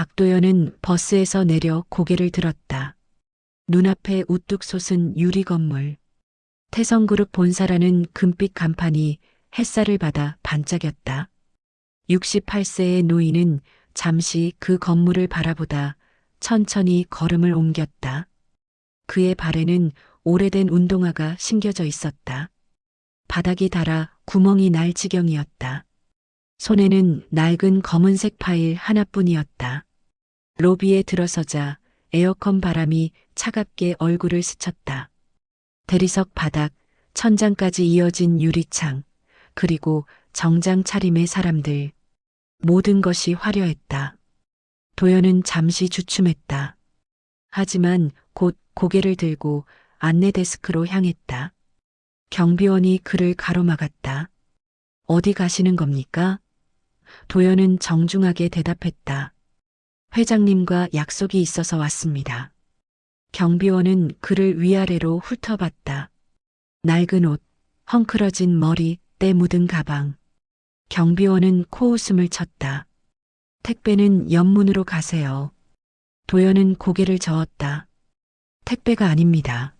박도연은 버스에서 내려 고개를 들었다. 눈앞에 우뚝 솟은 유리 건물. 태성그룹 본사라는 금빛 간판이 햇살을 받아 반짝였다. 68세의 노인은 잠시 그 건물을 바라보다 천천히 걸음을 옮겼다. 그의 발에는 오래된 운동화가 신겨져 있었다. 바닥이 닳아 구멍이 날 지경이었다. 손에는 낡은 검은색 파일 하나뿐이었다. 로비에 들어서자 에어컨 바람이 차갑게 얼굴을 스쳤다. 대리석 바닥, 천장까지 이어진 유리창, 그리고 정장 차림의 사람들. 모든 것이 화려했다. 도연은 잠시 주춤했다. 하지만 곧 고개를 들고 안내 데스크로 향했다. 경비원이 그를 가로막았다. 어디 가시는 겁니까? 도연은 정중하게 대답했다. 회장님과 약속이 있어서 왔습니다. 경비원은 그를 위아래로 훑어봤다. 낡은 옷, 헝클어진 머리, 때 묻은 가방. 경비원은 코웃음을 쳤다. 택배는 옆문으로 가세요. 도연은 고개를 저었다. 택배가 아닙니다.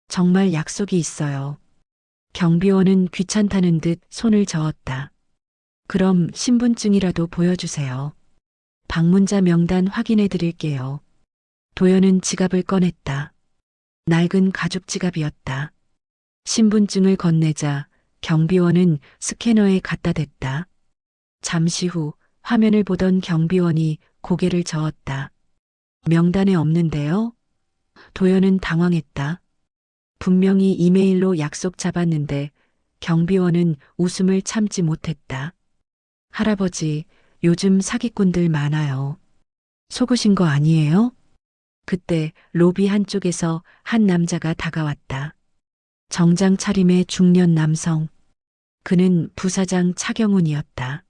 정말 약속이 있어요. 경비원은 귀찮다는 듯 손을 저었다. 그럼 신분증이라도 보여주세요. 방문자 명단 확인해 드릴게요. 도연은 지갑을 꺼냈다. 낡은 가죽 지갑이었다. 신분증을 건네자 경비원은 스캐너에 갖다 댔다. 잠시 후 화면을 보던 경비원이 고개를 저었다. 명단에 없는데요? 도연은 당황했다. 분명히 이메일로 약속 잡았는데 경비원은 웃음을 참지 못했다. 할아버지, 요즘 사기꾼들 많아요. 속으신 거 아니에요? 그때 로비 한쪽에서 한 남자가 다가왔다. 정장 차림의 중년 남성. 그는 부사장 차경훈이었다.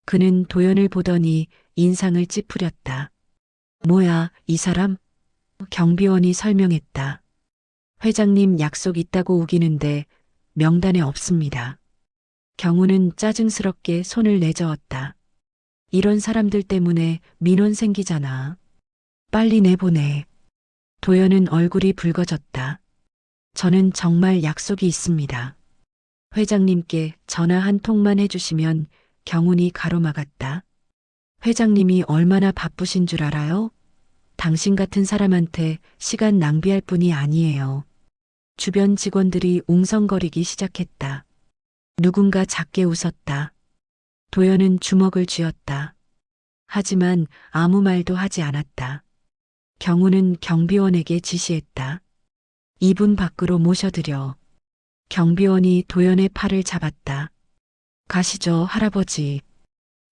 그는 도연을 보더니 인상을 찌푸렸다. 뭐야, 이 사람? 경비원이 설명했다. 회장님 약속 있다고 우기는데 명단에 없습니다. 경훈은 짜증스럽게 손을 내저었다. 이런 사람들 때문에 민원 생기잖아. 빨리 내보내. 도연은 얼굴이 붉어졌다. 저는 정말 약속이 있습니다. 회장님께 전화 한 통만 해주시면. 경훈이 가로막았다. 회장님이 얼마나 바쁘신 줄 알아요? 당신 같은 사람한테 시간 낭비할 뿐이 아니에요. 주변 직원들이 웅성거리기 시작했다. 누군가 작게 웃었다. 도연은 주먹을 쥐었다. 하지만 아무 말도 하지 않았다. 경훈은 경비원에게 지시했다. 2분 밖으로 모셔드려. 경비원이 도연의 팔을 잡았다. 가시죠, 할아버지.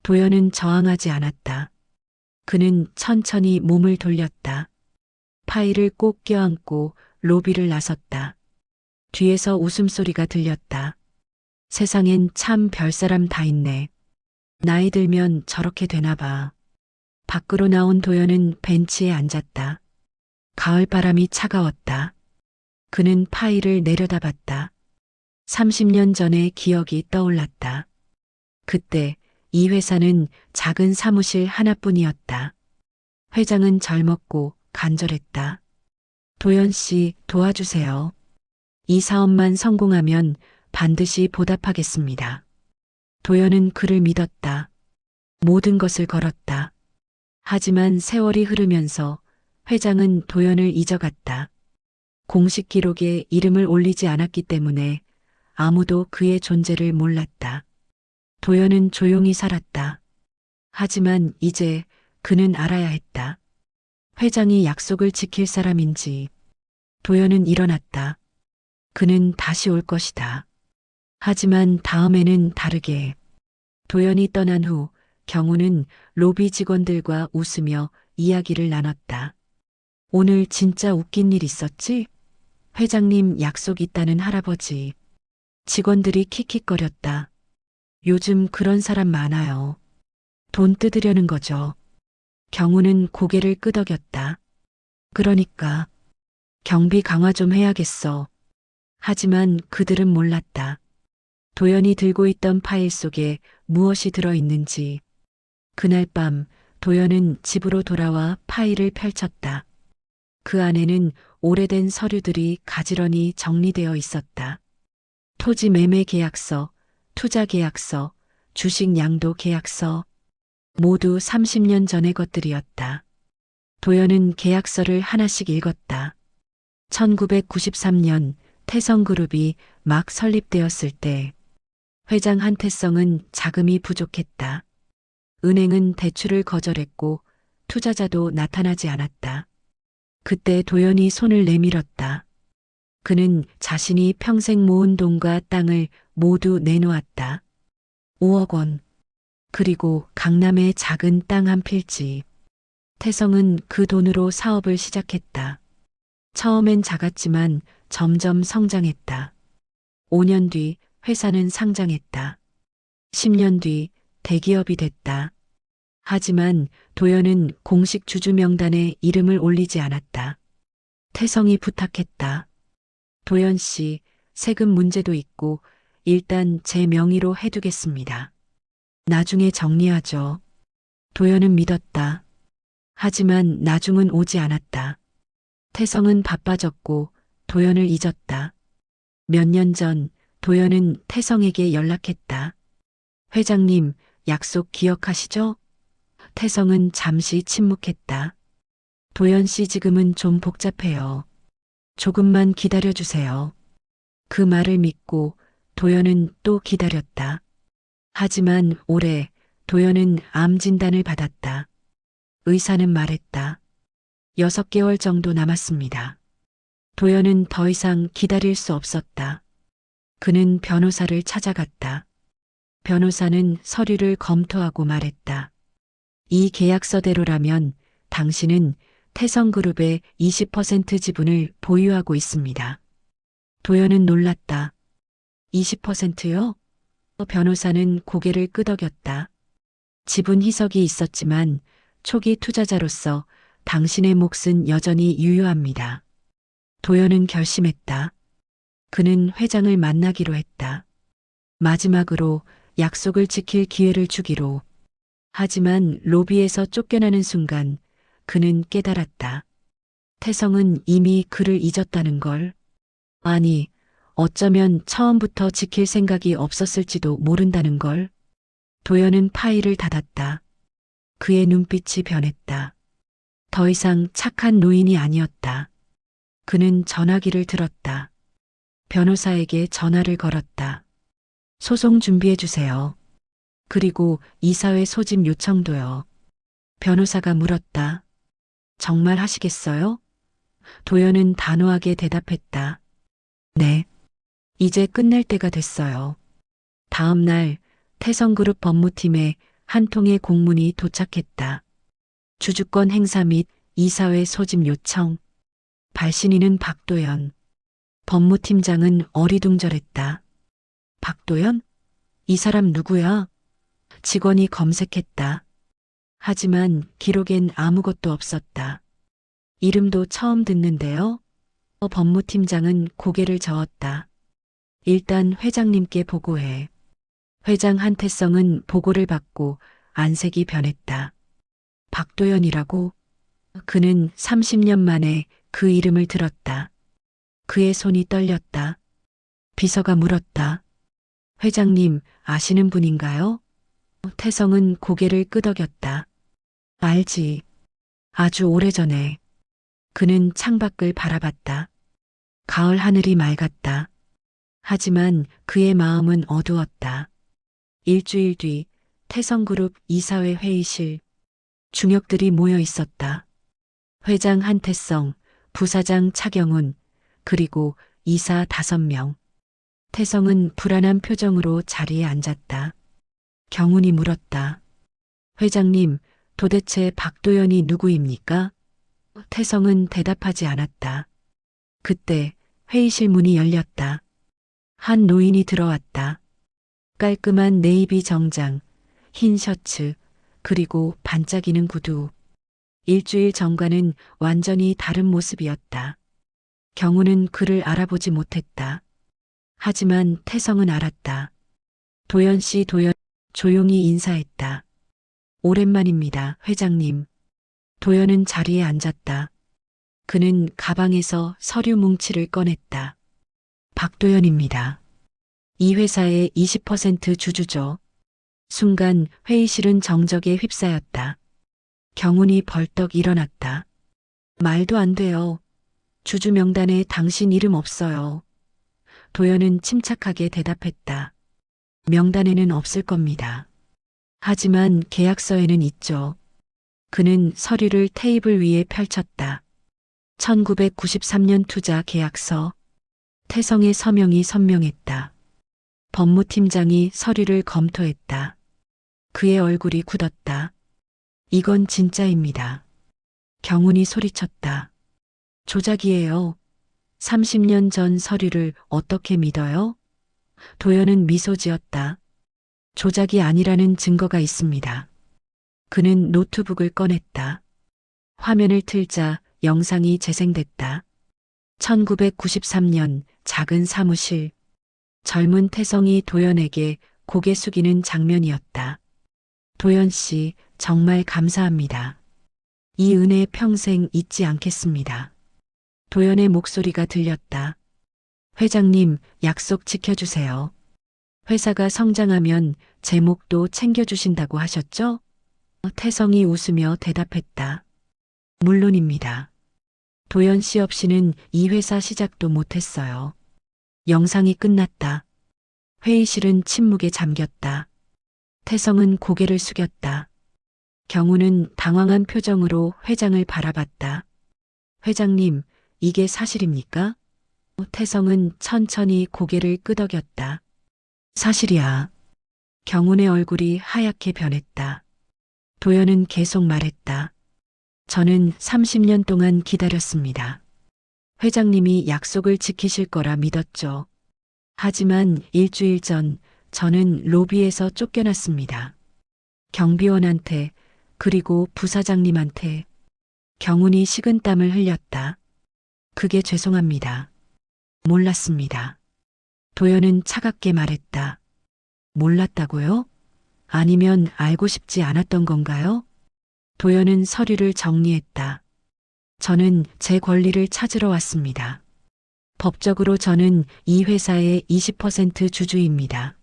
도연은 저항하지 않았다. 그는 천천히 몸을 돌렸다. 파일을 꼭 껴안고 로비를 나섰다. 뒤에서 웃음소리가 들렸다. 세상엔 참 별사람 다 있네. 나이 들면 저렇게 되나 봐. 밖으로 나온 도연은 벤치에 앉았다. 가을바람이 차가웠다. 그는 파일을 내려다봤다. 30년 전의 기억이 떠올랐다. 그때 이 회사는 작은 사무실 하나뿐이었다. 회장은 젊었고 간절했다. 도연 씨, 도와주세요. 이 사업만 성공하면 반드시 보답하겠습니다. 도연은 그를 믿었다. 모든 것을 걸었다. 하지만 세월이 흐르면서 회장은 도연을 잊어갔다. 공식 기록에 이름을 올리지 않았기 때문에 아무도 그의 존재를 몰랐다. 도연은 조용히 살았다. 하지만 이제 그는 알아야 했다. 회장이 약속을 지킬 사람인지. 도연은 일어났다. 그는 다시 올 것이다. 하지만 다음에는 다르게. 도연이 떠난 후 경훈은 로비 직원들과 웃으며 이야기를 나눴다. 오늘 진짜 웃긴 일 있었지? 회장님 약속 있다는 할아버지. 직원들이 킥킥거렸다. 요즘 그런 사람 많아요. 돈 뜯으려는 거죠. 경훈은 고개를 끄덕였다. 그러니까 경비 강화 좀 해야겠어. 하지만 그들은 몰랐다. 도연이 들고 있던 파일 속에 무엇이 들어있는지. 그날 밤 도연은 집으로 돌아와 파일을 펼쳤다. 그 안에는 오래된 서류들이 가지런히 정리되어 있었다. 토지 매매 계약서, 투자 계약서, 주식 양도 계약서, 모두 30년 전의 것들이었다. 도연은 계약서를 하나씩 읽었다. 1993년 태성그룹이 막 설립되었을 때 회장 한태성은 자금이 부족했다. 은행은 대출을 거절했고 투자자도 나타나지 않았다. 그때 도연이 손을 내밀었다. 그는 자신이 평생 모은 돈과 땅을 모두 내놓았다. 5억 원. 그리고 강남의 작은 땅 한 필지. 태성은 그 돈으로 사업을 시작했다. 처음엔 작았지만 점점 성장했다. 5년 뒤 회사는 상장했다. 10년 뒤 대기업이 됐다. 하지만 도연은 공식 주주 명단에 이름을 올리지 않았다. 태성이 부탁했다. 도연 씨, 세금 문제도 있고 일단 제 명의로 해두겠습니다. 나중에 정리하죠. 도연은 믿었다. 하지만 나중은 오지 않았다. 태성은 바빠졌고 도연을 잊었다. 몇 년 전 도연은 태성에게 연락했다. 회장님, 약속 기억하시죠? 태성은 잠시 침묵했다. 도연 씨 지금은 좀 복잡해요. 조금만 기다려주세요. 그 말을 믿고 도연은 또 기다렸다. 하지만 올해 도연은 암 진단을 받았다. 의사는 말했다. 6개월 정도 남았습니다. 도연은 더 이상 기다릴 수 없었다. 그는 변호사를 찾아갔다. 변호사는 서류를 검토하고 말했다. 이 계약서대로라면 당신은 태성그룹의 20% 지분을 보유하고 있습니다. 도연은 놀랐다. 20%요? 변호사는 고개를 끄덕였다. 지분 희석이 있었지만 초기 투자자로서 당신의 몫은 여전히 유효합니다. 도연은 결심했다. 그는 회장을 만나기로 했다. 마지막으로 약속을 지킬 기회를 주기로. 하지만 로비에서 쫓겨나는 순간 그는 깨달았다. 태성은 이미 그를 잊었다는 걸. 아니, 어쩌면 처음부터 지킬 생각이 없었을지도 모른다는 걸. 도연은 파일을 닫았다. 그의 눈빛이 변했다. 더 이상 착한 노인이 아니었다. 그는 전화기를 들었다. 변호사에게 전화를 걸었다. 소송 준비해 주세요. 그리고 이사회 소집 요청도요. 변호사가 물었다. 정말 하시겠어요? 도연은 단호하게 대답했다. 네. 이제 끝낼 때가 됐어요. 다음 날 태성그룹 법무팀에 한 통의 공문이 도착했다. 주주권 행사 및 이사회 소집 요청. 발신인은 박도연. 법무팀장은 어리둥절했다. 박도연? 이 사람 누구야? 직원이 검색했다. 하지만 기록엔 아무것도 없었다. 이름도 처음 듣는데요? 법무팀장은 고개를 저었다. 일단 회장님께 보고해. 회장 한태성은 보고를 받고 안색이 변했다. 박도연이라고? 그는 30년 만에 그 이름을 들었다. 그의 손이 떨렸다. 비서가 물었다. 회장님 아시는 분인가요? 태성은 고개를 끄덕였다. 알지. 아주 오래전에. 그는 창밖을 바라봤다. 가을 하늘이 맑았다. 하지만 그의 마음은 어두웠다. 일주일 뒤 태성그룹 이사회 회의실. 중역들이 모여 있었다. 회장 한태성, 부사장 차경훈, 그리고 이사 5명. 태성은 불안한 표정으로 자리에 앉았다. 경훈이 물었다. 회장님, 도대체 박도연이 누구입니까? 태성은 대답하지 않았다. 그때 회의실 문이 열렸다. 한 노인이 들어왔다. 깔끔한 네이비 정장, 흰 셔츠, 그리고 반짝이는 구두. 일주일 전과는 완전히 다른 모습이었다. 경우는 그를 알아보지 못했다. 하지만 태성은 알았다. 도연 씨 도연 조용히 인사했다. 오랜만입니다, 회장님. 도연은 자리에 앉았다. 그는 가방에서 서류 뭉치를 꺼냈다. 박도연입니다. 이 회사의 20% 주주죠. 순간 회의실은 정적에 휩싸였다. 경운이 벌떡 일어났다. 말도 안 돼요. 주주 명단에 당신 이름 없어요. 도연은 침착하게 대답했다. 명단에는 없을 겁니다. 하지만 계약서에는 있죠. 그는 서류를 테이블 위에 펼쳤다. 1993년 투자 계약서. 태성의 서명이 선명했다. 법무팀장이 서류를 검토했다. 그의 얼굴이 굳었다. 이건 진짜입니다. 경운이 소리쳤다. 조작이에요. 30년 전 서류를 어떻게 믿어요? 도연은 미소 지었다. 조작이 아니라는 증거가 있습니다. 그는 노트북을 꺼냈다. 화면을 틀자 영상이 재생됐다. 1993년 작은 사무실. 젊은 태성이 도연에게 고개 숙이는 장면이었다. 도연 씨, 정말 감사합니다. 이 은혜 평생 잊지 않겠습니다. 도연의 목소리가 들렸다. 회장님, 약속 지켜주세요. 회사가 성장하면 제목도 챙겨주신다고 하셨죠? 태성이 웃으며 대답했다. 물론입니다. 도연 씨 없이는 이 회사 시작도 못했어요. 영상이 끝났다. 회의실은 침묵에 잠겼다. 태성은 고개를 숙였다. 경우는 당황한 표정으로 회장을 바라봤다. 회장님, 이게 사실입니까? 태성은 천천히 고개를 끄덕였다. 사실이야. 경운의 얼굴이 하얗게 변했다. 도연은 계속 말했다. 저는 30년 동안 기다렸습니다. 회장님이 약속을 지키실 거라 믿었죠. 하지만 일주일 전 저는 로비에서 쫓겨났습니다. 경비원한테 그리고 부사장님한테. 경운이 식은땀을 흘렸다. 그게 죄송합니다. 몰랐습니다. 도연은 차갑게 말했다. 몰랐다고요? 아니면 알고 싶지 않았던 건가요? 도연은 서류를 정리했다. 저는 제 권리를 찾으러 왔습니다. 법적으로 저는 이 회사의 20% 주주입니다.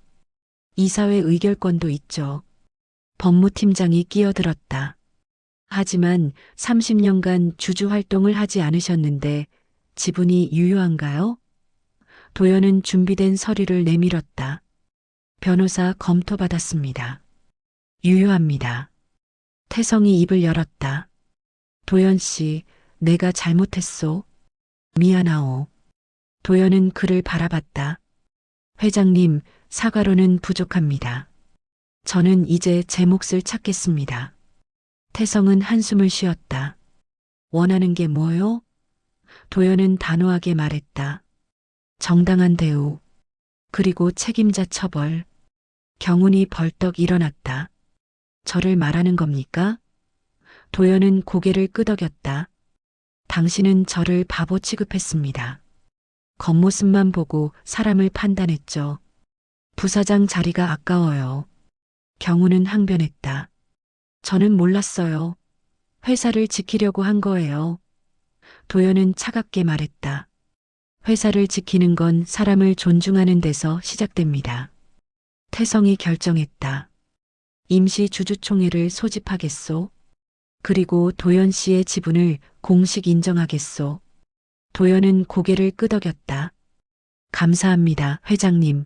이사회 의결권도 있죠. 법무팀장이 끼어들었다. 하지만 30년간 주주 활동을 하지 않으셨는데 지분이 유효한가요? 도연은 준비된 서류를 내밀었다. 변호사 검토받았습니다. 유효합니다. 태성이 입을 열었다. 도연 씨, 내가 잘못했소. 미안하오. 도연은 그를 바라봤다. 회장님, 사과로는 부족합니다. 저는 이제 제 몫을 찾겠습니다. 태성은 한숨을 쉬었다. 원하는 게 뭐요? 도연은 단호하게 말했다. 정당한 대우, 그리고 책임자 처벌. 경운이 벌떡 일어났다. 저를 말하는 겁니까? 도연은 고개를 끄덕였다. 당신은 저를 바보 취급했습니다. 겉모습만 보고 사람을 판단했죠. 부사장 자리가 아까워요. 경운은 항변했다. 저는 몰랐어요. 회사를 지키려고 한 거예요. 도연은 차갑게 말했다. 회사를 지키는 건 사람을 존중하는 데서 시작됩니다. 태성이 결정했다. 임시 주주총회를 소집하겠소. 그리고 도연 씨의 지분을 공식 인정하겠소. 도연은 고개를 끄덕였다. 감사합니다, 회장님.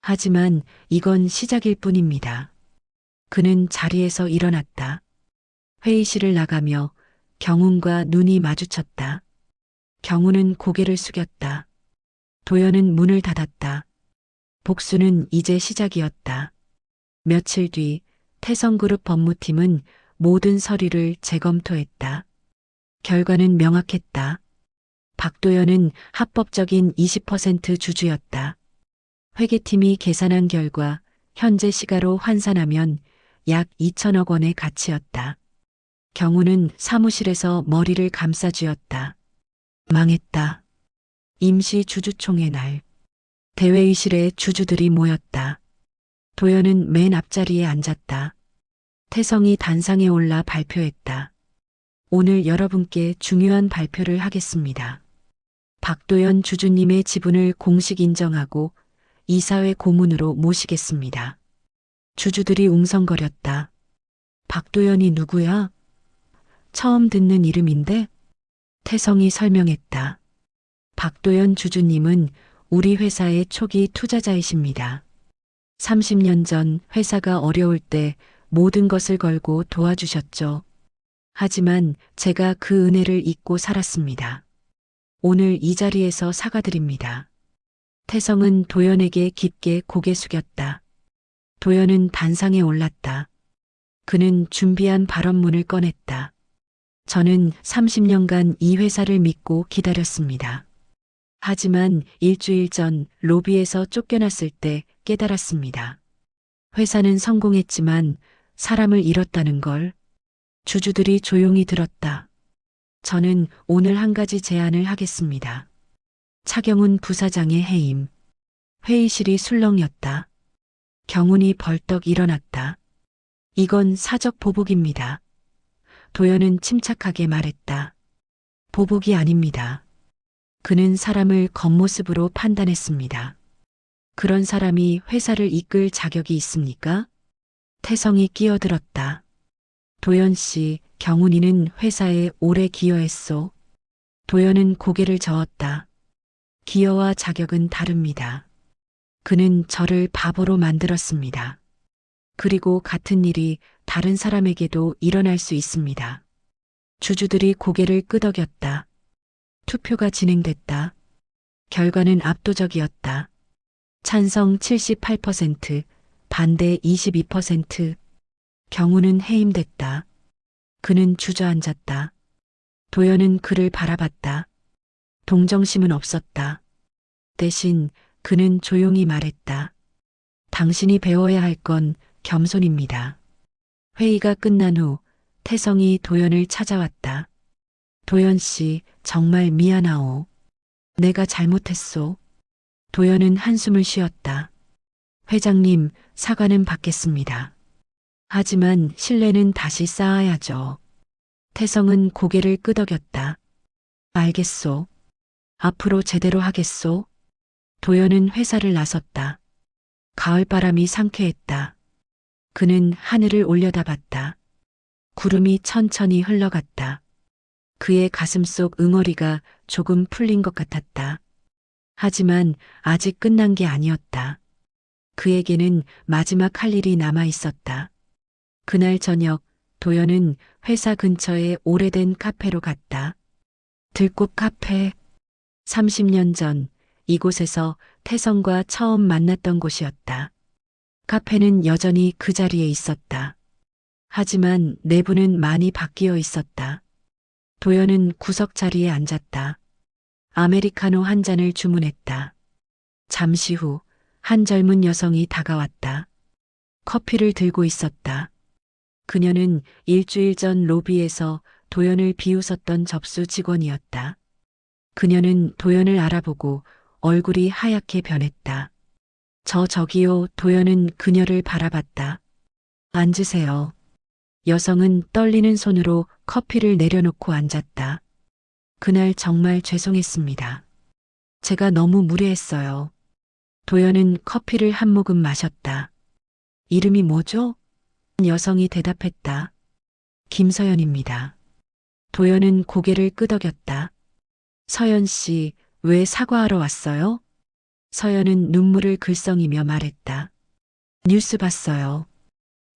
하지만 이건 시작일 뿐입니다. 그는 자리에서 일어났다. 회의실을 나가며 경운과 눈이 마주쳤다. 경운은 고개를 숙였다. 도연은 문을 닫았다. 복수는 이제 시작이었다. 며칠 뒤 태성그룹 법무팀은 모든 서류를 재검토했다. 결과는 명확했다. 박도연은 합법적인 20% 주주였다. 회계팀이 계산한 결과 현재 시가로 환산하면 약 2천억 원의 가치였다. 경우는 사무실에서 머리를 감싸쥐었다. 망했다. 임시 주주총회 날. 대회의실에 주주들이 모였다. 도연은 맨 앞자리에 앉았다. 태성이 단상에 올라 발표했다. 오늘 여러분께 중요한 발표를 하겠습니다. 박도연 주주님의 지분을 공식 인정하고 이사회 고문으로 모시겠습니다. 주주들이 웅성거렸다. 박도연이 누구야? 처음 듣는 이름인데? 태성이 설명했다. 박도연 주주님은 우리 회사의 초기 투자자이십니다. 30년 전 회사가 어려울 때 모든 것을 걸고 도와주셨죠. 하지만 제가 그 은혜를 잊고 살았습니다. 오늘 이 자리에서 사과드립니다. 태성은 도연에게 깊게 고개 숙였다. 도연은 단상에 올랐다. 그는 준비한 발언문을 꺼냈다. 저는 30년간 이 회사를 믿고 기다렸습니다. 하지만 일주일 전 로비에서 쫓겨났을 때 깨달았습니다. 회사는 성공했지만 사람을 잃었다는 걸. 주주들이 조용히 들었다. 저는 오늘 한 가지 제안을 하겠습니다. 차경훈 부사장의 해임. 회의실이 술렁였다. 경훈이 벌떡 일어났다. 이건 사적 보복입니다. 도연은 침착하게 말했다. 보복이 아닙니다. 그는 사람을 겉모습으로 판단했습니다. 그런 사람이 회사를 이끌 자격이 있습니까? 태성이 끼어들었다. 도연 씨, 경훈이는 회사에 오래 기여했소. 도연은 고개를 저었다. 기여와 자격은 다릅니다. 그는 저를 바보로 만들었습니다. 그리고 같은 일이 다른 사람에게도 일어날 수 있습니다. 주주들이 고개를 끄덕였다. 투표가 진행됐다. 결과는 압도적이었다. 찬성 78%, 반대 22%. 경훈은 해임됐다. 그는 주저앉았다. 도연은 그를 바라봤다. 동정심은 없었다. 대신 그는 조용히 말했다. 당신이 배워야 할 건 겸손입니다. 회의가 끝난 후 태성이 도연을 찾아왔다. 도연 씨, 정말 미안하오. 내가 잘못했소. 도연은 한숨을 쉬었다. 회장님, 사과는 받겠습니다. 하지만 신뢰는 다시 쌓아야죠. 태성은 고개를 끄덕였다. 알겠소. 앞으로 제대로 하겠소. 도연은 회사를 나섰다. 가을바람이 상쾌했다. 그는 하늘을 올려다봤다. 구름이 천천히 흘러갔다. 그의 가슴속 응어리가 조금 풀린 것 같았다. 하지만 아직 끝난 게 아니었다. 그에게는 마지막 할 일이 남아 있었다. 그날 저녁 도연은 회사 근처의 오래된 카페로 갔다. 들꽃 카페. 30년 전 이곳에서 태성과 처음 만났던 곳이었다. 카페는 여전히 그 자리에 있었다. 하지만 내부는 많이 바뀌어 있었다. 도연은 구석 자리에 앉았다. 아메리카노 한 잔을 주문했다. 잠시 후 한 젊은 여성이 다가왔다. 커피를 들고 있었다. 그녀는 일주일 전 로비에서 도연을 비웃었던 접수 직원이었다. 그녀는 도연을 알아보고 얼굴이 하얗게 변했다. 저기요. 도연은 그녀를 바라봤다. 앉으세요. 여성은 떨리는 손으로 커피를 내려놓고 앉았다. 그날 정말 죄송했습니다. 제가 너무 무례했어요. 도연은 커피를 한 모금 마셨다. 이름이 뭐죠? 여성이 대답했다. 김서연입니다. 도연은 고개를 끄덕였다. 서연 씨, 왜 사과하러 왔어요? 서연은 눈물을 글썽이며 말했다. 뉴스 봤어요.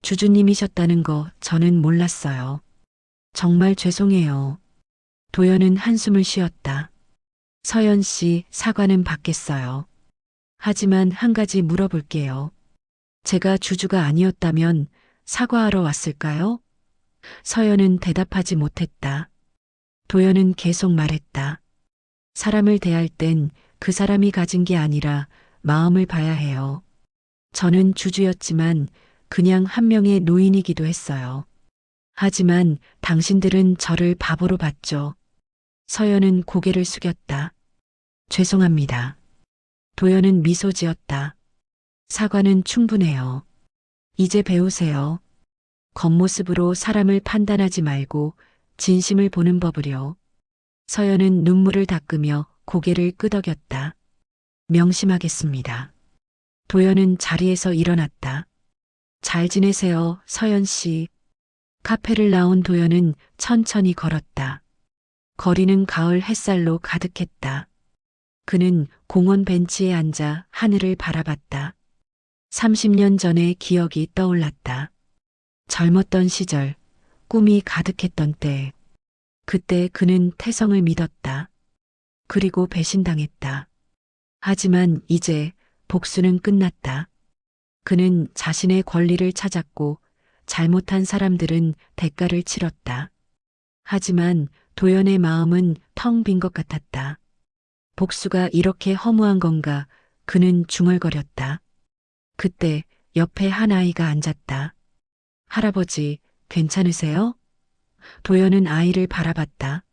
주주님이셨다는 거 저는 몰랐어요. 정말 죄송해요. 도연은 한숨을 쉬었다. 서연 씨, 사과는 받겠어요. 하지만 한 가지 물어볼게요. 제가 주주가 아니었다면 사과하러 왔을까요? 서연은 대답하지 못했다. 도연은 계속 말했다. 사람을 대할 땐 그 사람이 가진 게 아니라 마음을 봐야 해요. 저는 주주였지만 그냥 한 명의 노인이기도 했어요. 하지만 당신들은 저를 바보로 봤죠. 서연은 고개를 숙였다. 죄송합니다. 도연은 미소 지었다. 사과는 충분해요. 이제 배우세요. 겉모습으로 사람을 판단하지 말고 진심을 보는 법을요. 서연은 눈물을 닦으며 고개를 끄덕였다. 명심하겠습니다. 도연은 자리에서 일어났다. 잘 지내세요, 서연 씨. 카페를 나온 도연은 천천히 걸었다. 거리는 가을 햇살로 가득했다. 그는 공원 벤치에 앉아 하늘을 바라봤다. 30년 전의 기억이 떠올랐다. 젊었던 시절, 꿈이 가득했던 때. 그때 그는 태성을 믿었다. 그리고 배신당했다. 하지만 이제 복수는 끝났다. 그는 자신의 권리를 찾았고 잘못한 사람들은 대가를 치렀다. 하지만 도연의 마음은 텅 빈 것 같았다. 복수가 이렇게 허무한 건가 그는 중얼거렸다. 그때 옆에 한 아이가 앉았다. 할아버지, 괜찮으세요? 도연은 아이를 바라봤다.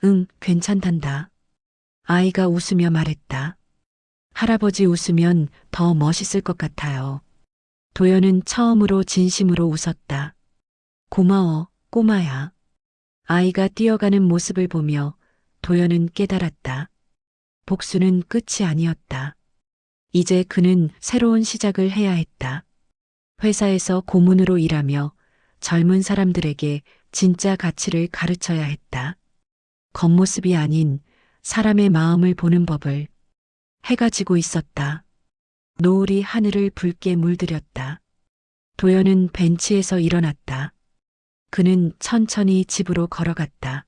응, 괜찮단다. 아이가 웃으며 말했다. 할아버지 웃으면 더 멋있을 것 같아요. 도연은 처음으로 진심으로 웃었다. 고마워, 꼬마야. 아이가 뛰어가는 모습을 보며 도연은 깨달았다. 복수는 끝이 아니었다. 이제 그는 새로운 시작을 해야 했다. 회사에서 고문으로 일하며 젊은 사람들에게 진짜 가치를 가르쳐야 했다. 겉모습이 아닌 사람의 마음을 보는 법을. 해가 지고 있었다. 노을이 하늘을 붉게 물들였다. 도연은 벤치에서 일어났다. 그는 천천히 집으로 걸어갔다.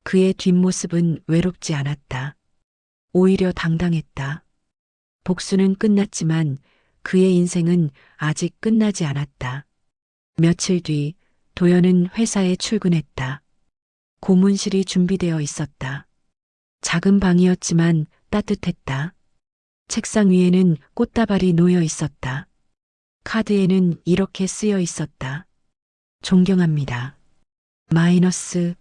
그의 뒷모습은 외롭지 않았다. 오히려 당당했다. 복수는 끝났지만 그의 인생은 아직 끝나지 않았다. 며칠 뒤 도연은 회사에 출근했다. 고문실이 준비되어 있었다. 작은 방이었지만 따뜻했다. 책상 위에는 꽃다발이 놓여 있었다. 카드에는 이렇게 쓰여 있었다. 존경합니다. 마이너스